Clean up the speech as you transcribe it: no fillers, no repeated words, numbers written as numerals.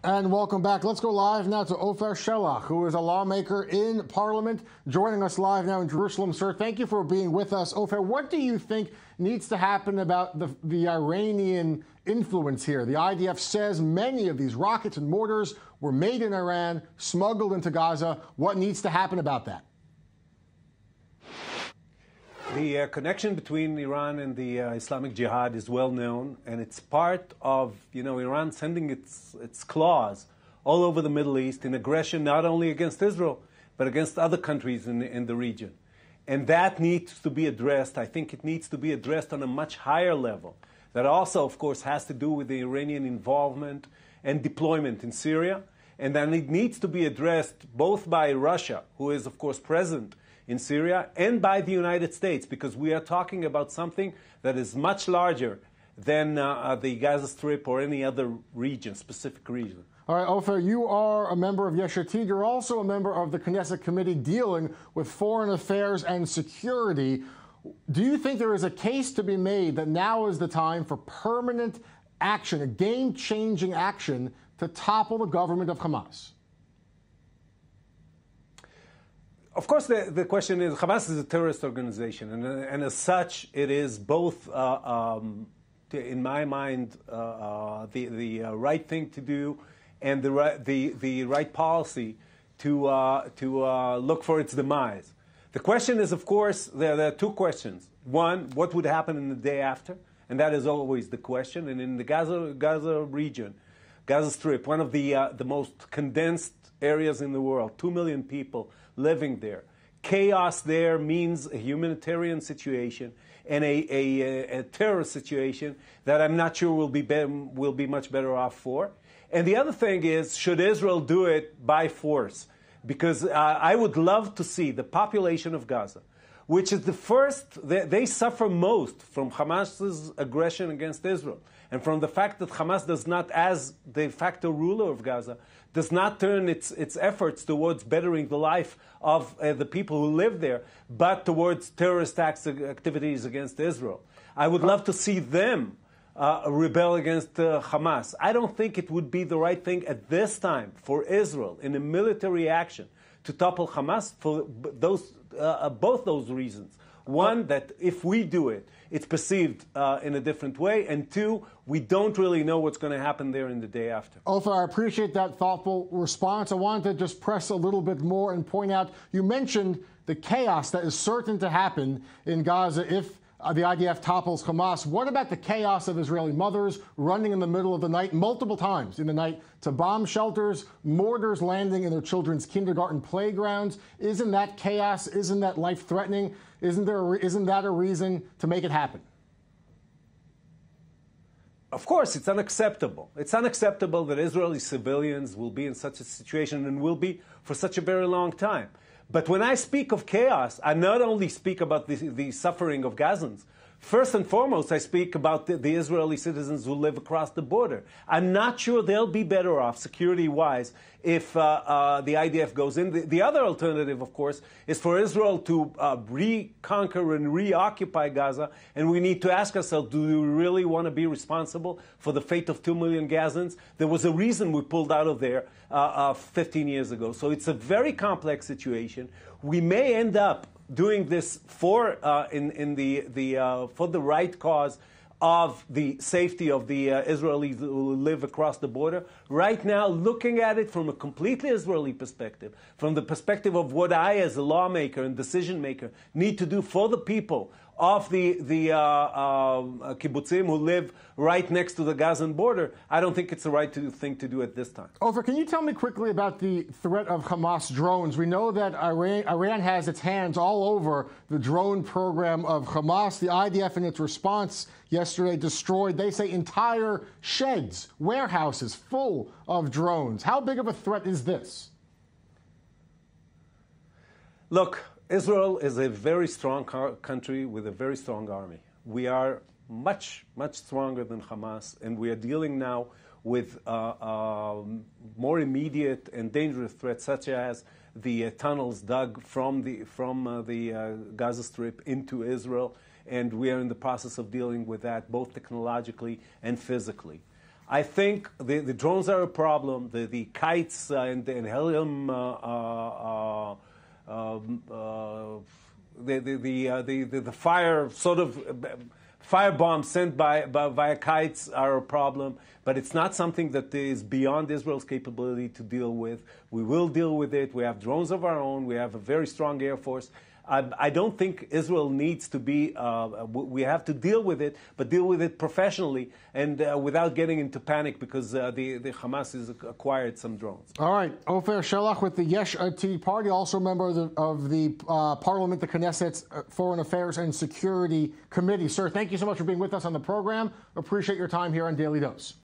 And welcome back. Let's go live now to Ofer Shelah, who is a lawmaker in Parliament, joining us live now in Jerusalem. Sir, thank you for being with us. Ofer, what do you think needs to happen about the Iranian influence here? The IDF says many of these rockets and mortars were made in Iran, smuggled into Gaza. What needs to happen about that? The connection between Iran and the Islamic Jihad is well known, and it's part of, Iran sending its claws all over the Middle East in aggression not only against Israel, but against other countries in the region. And that needs to be addressed. I think it needs to be addressed on a much higher level. That also, of course, has to do with the Iranian involvement and deployment in Syria. And then it needs to be addressed both by Russia, who is, of course, present in Syria, and by the United States, because we are talking about something that is much larger than the Gaza Strip or any other region, specific region. All right, Ofer, you are a member of Yesh Atid. You're also a member of the Knesset committee dealing with foreign affairs and security. Do you think there is a case to be made that now is the time for permanent action, a game-changing action to topple the government of Hamas? Of course, the question is, Hamas is a terrorist organization, and as such, it is both, in my mind, the right thing to do and the right policy to look for its demise. The question is, of course, there are two questions. One, what would happen in the day after? And that is always the question. And in the Gaza region, Gaza Strip, one of the most condensed areas in the world, 2 million people living there. Chaos there means a humanitarian situation and a terrorist situation that I'm not sure will be much better off for. And the other thing is, should Israel do it by force? Because I would love to see the population of Gaza, which is the first, they suffer most from Hamas's aggression against Israel. And from the fact that Hamas does not, as de facto ruler of Gaza, does not turn its efforts towards bettering the life of the people who live there, but towards terrorist activities against Israel. I would love to see them rebel against Hamas. I don't think it would be the right thing at this time for Israel in a military action to topple Hamas for both those reasons. One, that if we do it, it's perceived in a different way. And two, we don't really know what's going to happen there in the day after. Ofer, I appreciate that thoughtful response. I wanted to just press a little bit more and point out, you mentioned the chaos that is certain to happen in Gaza if the IDF topples Hamas. What about the chaos of Israeli mothers running in the middle of the night, multiple times in the night, to bomb shelters, mortars landing in their children's kindergarten playgrounds? Isn't that chaos? Isn't that life-threatening? Isn't that a reason to make it happen? Of course, it's unacceptable. It's unacceptable that Israeli civilians will be in such a situation and will be for such a very long time. But when I speak of chaos, I not only speak about the suffering of Gazans. First and foremost, I speak about the Israeli citizens who live across the border. I'm not sure they'll be better off, security-wise, if the IDF goes in. The other alternative, of course, is for Israel to reconquer and reoccupy Gaza, and we need to ask ourselves, do we really want to be responsible for the fate of 2 million Gazans? There was a reason we pulled out of there 15 years ago. So it's a very complex situation. We may end up doing this for for the right cause of the safety of the Israelis who live across the border. Right now, looking at it from a completely Israeli perspective, from the perspective of what I, as a lawmaker and decision maker, need to do for the people of the kibbutzim who live right next to the Gazan border, I don't think it's the right thing to do at this time. Ofer, can you tell me quickly about the threat of Hamas drones? We know that Iran has its hands all over the drone program of Hamas. The IDF, in its response yesterday, destroyed, they say, entire sheds, warehouses full of drones. How big of a threat is this? Look, Israel is a very strong country with a very strong army. We are much, much stronger than Hamas, and we are dealing now with more immediate and dangerous threats, such as the tunnels dug from the Gaza Strip into Israel, and we are in the process of dealing with that both technologically and physically. I think the drones are a problem. The kites and helium, the fire sort of firebombs sent via kites are a problem. But it's not something that is beyond Israel's capability to deal with. We will deal with it. We have drones of our own. We have a very strong Air Force. I don't think Israel needs to be, we have to deal with it, but deal with it professionally and without getting into panic because the Hamas has acquired some drones. All right. Ofer Shelah with the Yesh Atid party, also a member of the Parliament, the Knesset's Foreign Affairs and Security Committee. Sir, thank you so much for being with us on the program. Appreciate your time here on Daily Dose.